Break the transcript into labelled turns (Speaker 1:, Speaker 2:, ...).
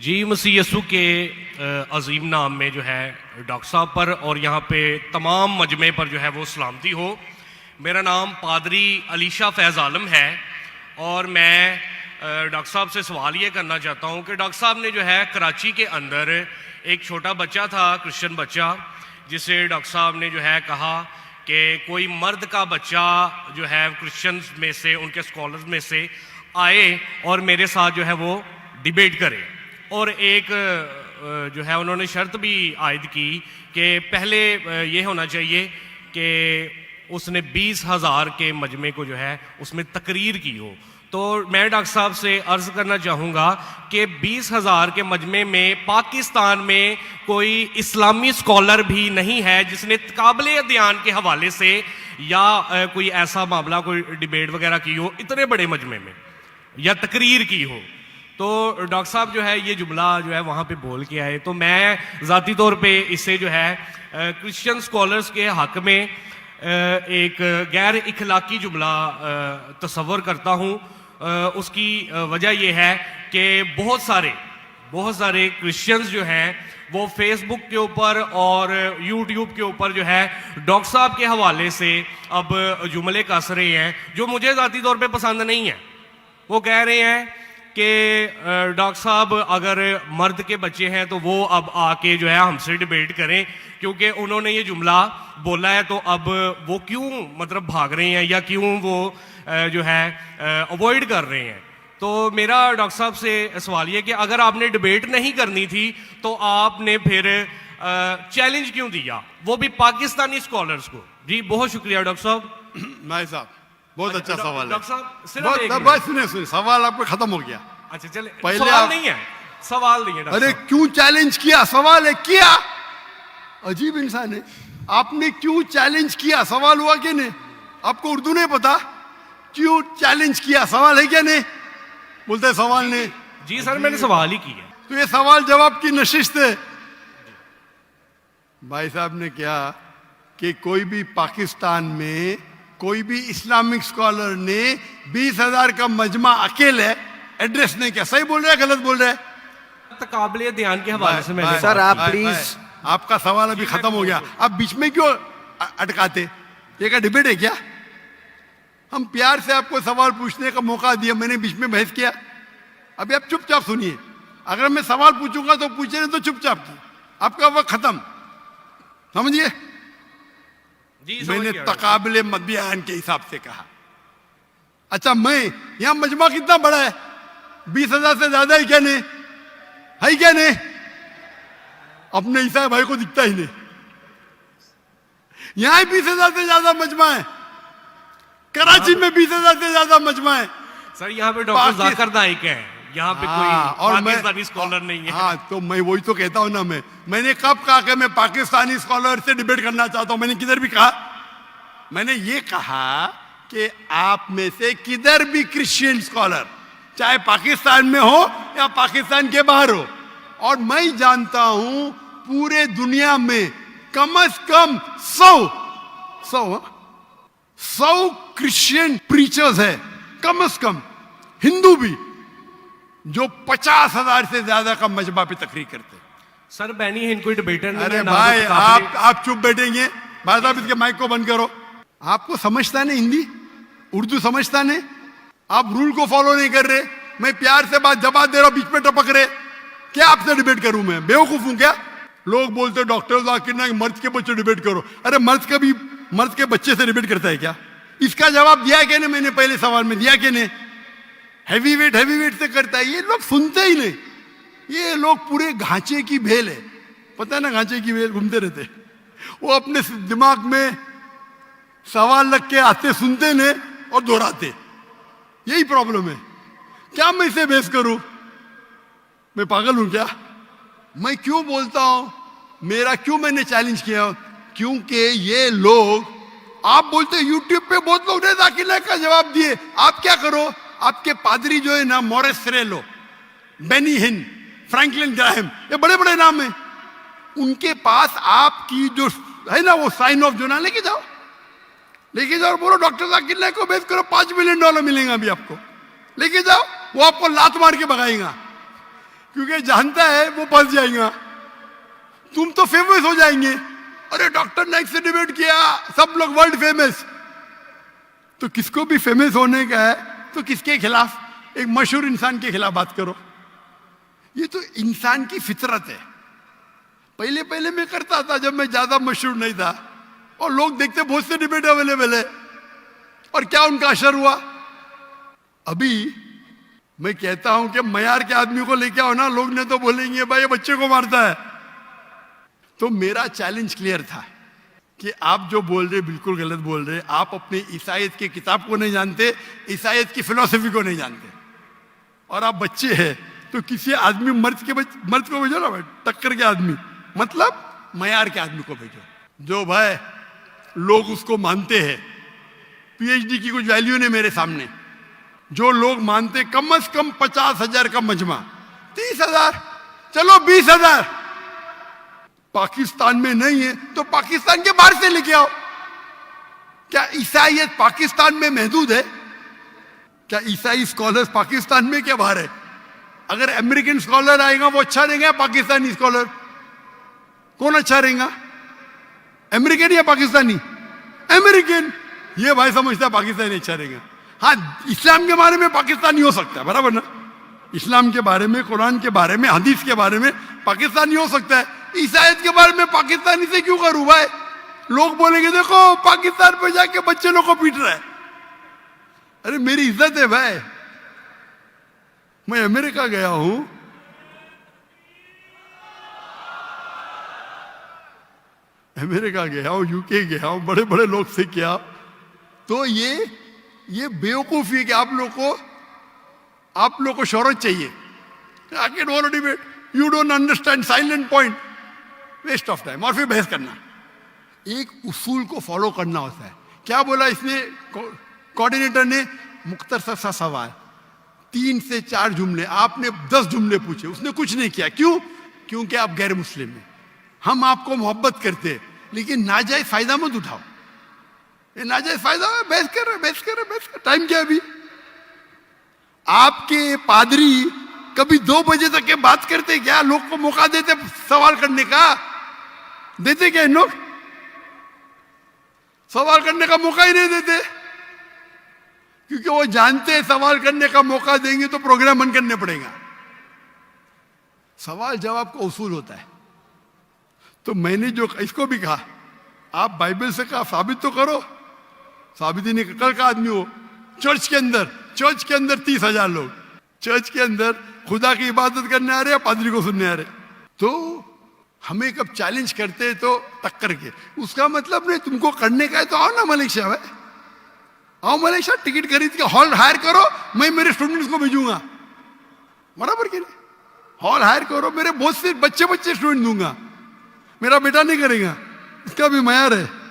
Speaker 1: जी मसीह यसू के अजीम नाम में जो है डॉक्टर साहब पर और यहाँ पे तमाम मजमे पर जो है वो सलामती हो। मेरा नाम पादरी अलीशा फैज़ आलम है और मैं डॉक्टर साहब से सवाल ये करना चाहता हूँ कि डॉक्टर साहब ने जो है कराची के अंदर एक छोटा बच्चा था, क्रिश्चियन बच्चा, जिसे डॉक्टर साहब ने जो है कहा कि कोई मर्द का बच्चा जो है क्रिश्चियंस में से, उनके स्कॉलर्स में से आए और मेरे साथ जो है वो डिबेट करे। और एक जो है उन्होंने शर्त भी आयद की कि पहले ये होना चाहिए कि उसने 20,000 के मजमे को जो है उसमें तकरीर की हो। तो मैं डॉक्टर साहब से अर्ज़ करना चाहूँगा कि 20,000 के मजमे में पाकिस्तान में कोई इस्लामी स्कॉलर भी नहीं है जिसने काबिल अध्ययन के हवाले से या कोई ऐसा मामला, कोई डिबेट वगैरह की हो इतने बड़े मजमे में या तकरीर की हो। तो डॉक्टर साहब जो है ये जुमला जो है वहाँ पे बोल के आए, तो मैं ज़ाती तौर पे इससे जो है क्रिश्चियन स्कॉलर्स के हक़ में एक गैर इखलाकी जुमला तस्वर करता हूँ। उसकी वजह यह है कि बहुत सारे क्रिश्चियंस जो हैं वो फेसबुक के ऊपर और यूट्यूब के ऊपर जो है डॉक्टर साहब के हवाले से अब जुमले कस रहे हैं जो मुझे ज़ाती तौर पे पसंद नहीं है। वो कह रहे हैं कि डॉक्टर साहब अगर मर्द के बच्चे हैं तो वो अब आके जो है हमसे डिबेट करें, क्योंकि उन्होंने ये जुमला बोला है तो अब वो क्यों मतलब भाग रहे हैं या क्यों वो जो है अवॉइड कर रहे हैं। तो मेरा डॉक्टर साहब से सवाल ये कि अगर आपने डिबेट नहीं करनी थी तो आपने फिर चैलेंज क्यों दिया, वो भी पाकिस्तानी स्कॉलर्स को। जी बहुत शुक्रिया डॉक्टर साहब।
Speaker 2: नाई साहब बहुत अच्छा सवाल है।
Speaker 1: डॉक्टर साहब
Speaker 2: सुने सवाल आपका खत्म हो गया।
Speaker 1: अच्छा चले,
Speaker 2: पहले
Speaker 1: सवाल नहीं है, सवाल नहीं है।
Speaker 2: अरे क्यों चैलेंज किया, सवाल है किया। अजीब इंसान है, आपने क्यों चैलेंज किया, सवाल हुआ कि नहीं। आपको उर्दू नहीं पता, क्यों चैलेंज किया, सवाल है क्या नहीं। बोलते हैं सवाल नहीं।
Speaker 1: जी सर मैंने सवाल ही किया।
Speaker 2: तो ये सवाल जवाब की नशिस्त है। भाई साहब ने क्या कि कोई भी पाकिस्तान में कोई भी इस्लामिक स्कॉलर ने 20,000 का मजमा अकेले एड्रेस नहीं किया। सही बोल रहे हैं गलत बोल रहे हैं?
Speaker 1: काबिल ध्यान के हवाले से मैंने
Speaker 3: सर आप प्लीज,
Speaker 2: आपका सवाल अभी खत्म हो गया, आप बीच में क्यों अटकाते। ये क्या डिबेट है क्या? हम प्यार से आपको सवाल पूछने का मौका दिया, मैंने बीच में बहस किया। अभी आप चुपचाप सुनिए, अगर मैं सवाल पूछूंगा तो पूछे नहीं तो चुपचाप की, आपका वक्त खत्म, समझिए। मैंने तकाबिले बयान के हिसाब से कहा। अच्छा मैं यहां मजमा कितना बड़ा है, 20,000 से ज्यादा है क्या नहीं, है क्या नहीं। अपने ईसा भाई को दिखता ही नहीं, यहां 20,000 से ज्यादा मजमा है, कराची में 20,000 से ज्यादा मजमा है।
Speaker 1: सर यहाँ पे डॉक्टर जाकिर नाइक है, यहाँ पे कोई पाकिस्तानी स्कॉलर नहीं है।
Speaker 2: हाँ तो मैं वही तो कहता हूं ना, मैंने कब कहा कि मैं पाकिस्तानी स्कॉलर से डिबेट करना चाहता हूं। मैंने किधर भी कहा, मैंने ये कहा कि आप में से किधर भी क्रिश्चियन स्कॉलर चाहे पाकिस्तान में हो या पाकिस्तान के बाहर हो, और मैं जानता हूं पूरे दुनिया में कम से कम 100 क्रिश्चियन प्रीचर्स है, कम से कम हिंदू भी, जो 50,000 से ज्यादा का मजमा पे तकरीर करते हैं।
Speaker 1: सर बैनी हिंद कोई डिबेटर नहीं।
Speaker 2: अरे भाई आप चुप बैठेंगे, भाई साहब इसके माइक को बंद करो। आपको समझता नहीं हिंदी, उर्दू समझता नहीं, आप रूल को फॉलो नहीं कर रहे। मैं प्यार से बात जवाब दे रहा हूं, बीच में टपक रहे। क्या आपसे डिबेट करूं मैं, बेवकूफ हूं क्या? लोग बोलते डॉक्टर जाकिर नाइक मर्द के बच्चे डिबेट करो। अरे मर्द के बच्चे से डिबेट करता है क्या? इसका जवाब दिया क्या नहीं मैंने, पहले सवाल में दिया क्या नहीं। हैवी वेट से करता है, ये लोग सुनते ही नहीं। ये लोग पूरे घांचे की भेल है, पता है ना, घांचे की भेल घूमते रहते। वो अपने दिमाग में सवाल रख के आते, सुनते नहीं और दोहराते, यही प्रॉब्लम है। क्या मैं इसे बहस करूं, मैं पागल हूं क्या? मैं क्यों बोलता हूं, मेरा क्यों मैंने चैलेंज किया, क्योंकि ये लोग, आप बोलते यूट्यूब पे बहुत लोग ने जाकिर नाइक का जवाब दिए। आप क्या करो, आपके पादरी जो है ना, मॉरिस सिरेलो, बेनी हिन, फ्रैंकलिन ग्राहम, ये बड़े बड़े नाम हैं, उनके पास आपकी जो है ना वो साइन ऑफ जो ना लेके जाओ और बोलो डॉक्टर जाकिर नाइक को बेच करो, $5 मिलियन मिलेगा अभी आपको, लेके जाओ। वो आपको लात मार के भगाएगा क्योंकि जानता है वो फंस जाएगा। तुम तो फेमस हो जाएंगे, अरे डॉक्टर नाइक से डिबेट किया, सब लोग वर्ल्ड फेमस। तो किसको भी फेमस होने का है तो किसके खिलाफ? एक मशहूर इंसान के खिलाफ बात करो। ये तो इंसान की फितरत है। पहले पहले मैं करता था जब मैं ज्यादा मशहूर नहीं था, और लोग देखते बहुत से डिबेट अवेलेबल है, और क्या उनका असर हुआ। अभी मैं कहता हूं कि मयार के आदमी को लेके आओ ना, लोग ने तो बोलेंगे भाई ये बच्चे को मारता है। तो मेरा चैलेंज क्लियर था कि आप जो बोल रहे बिल्कुल गलत बोल रहे। आप अपने ईसाईयत की किताब को नहीं जानते, ईसाईयत की फिलॉसफी को नहीं जानते, और आप बच्चे हैं। तो किसी आदमी मर्द को भेजो ना भाई, टक्कर के आदमी, मतलब मयार के आदमी को भेजो, जो भाई लोग उसको मानते हैं। पीएचडी की कुछ वैल्यू नहीं मेरे सामने। जो लोग मानते कम से कम 50,000 का मजमा, 30,000, चलो 20,000। पाकिस्तान में नहीं है तो पाकिस्तान के बाहर से लेके आओ। क्या ईसाईयत पाकिस्तान में महदूद है? क्या ईसाई स्कॉलर्स पाकिस्तान में क्या बाहर है? अगर अमेरिकन स्कॉलर आएगा वो अच्छा रहेगा, पाकिस्तानी स्कॉलर कौन अच्छा रहेगा? अमेरिकन या पाकिस्तानी? अमेरिकन। ये भाई समझता है पाकिस्तानी अच्छा रहेगा। हाँ, इस्लाम के बारे में पाकिस्तानी हो सकता है, बराबर ना? इस्लाम के बारे में, कुरान के बारे में, हदीस के बारे में पाकिस्तानी हो सकता है। ईसाईयत के बारे में पाकिस्तानी से क्यों करूं भाई? लोग बोलेंगे देखो पाकिस्तान पे जाके बच्चे लोग को पीट रहा है। अरे मेरी इज्जत है भाई। मैं अमेरिका गया हूं, अमेरिका गया हूं, यूके गया हूं, बड़े बड़े लोग से किया। तो ये बेवकूफी है कि आप लोग को शोहरत चाहिए। I can want to debate. You don't understand silent point. Waste of time. और फिर बहस करना। एक उसूल को फॉलो करना होता है। क्या बोला इसने कोऑर्डिनेटर ने? मुख्तसर सा सवाल, 3 से 4 जुमले। आपने 10 जुमले पूछे, उसने कुछ नहीं किया। क्यों? क्योंकि आप गैर मुस्लिम हैं। हम आपको मोहब्बत करते हैं, लेकिन नाजायज फायदा मत उठाओ। ये नाजायज फायदा है, बहस कर। टाइम क्या अभी? आपके पादरी कभी 2 बजे तक के बात करते क्या? लोग को मौका देते सवाल करने का? देते क्या इन लोग? सवाल करने का मौका ही नहीं देते, क्योंकि वो जानते हैं सवाल करने का मौका देंगे तो प्रोग्राम बंद करने पड़ेगा। सवाल जवाब का उसूल होता है। तो मैंने जो इसको भी कहा, आप बाइबल से कहा साबित तो करो। साबित ही नहीं, कल का आदमी हो। चर्च के अंदर 30,000 लोग, चर्च के अंदर खुदा की इबादत करने आ रहे हैं, पादरी को सुनने आ रहे। तो हमें कब चैलेंज करते हैं तो टक्कर के, उसका मतलब नहीं तुमको करने का है तो आओ ना मलेशिया में, आओ मलेशिया, टिकट खरीद के हॉल हायर करो, मैं मेरे स्टूडेंट्स को भेजूंगा, बराबर के नहीं? हॉल हायर करो, मेरे बहुत से बच्चे स्टूडेंट दूंगा, मेरा बेटा नहीं करेगा, इसका भी मयार है।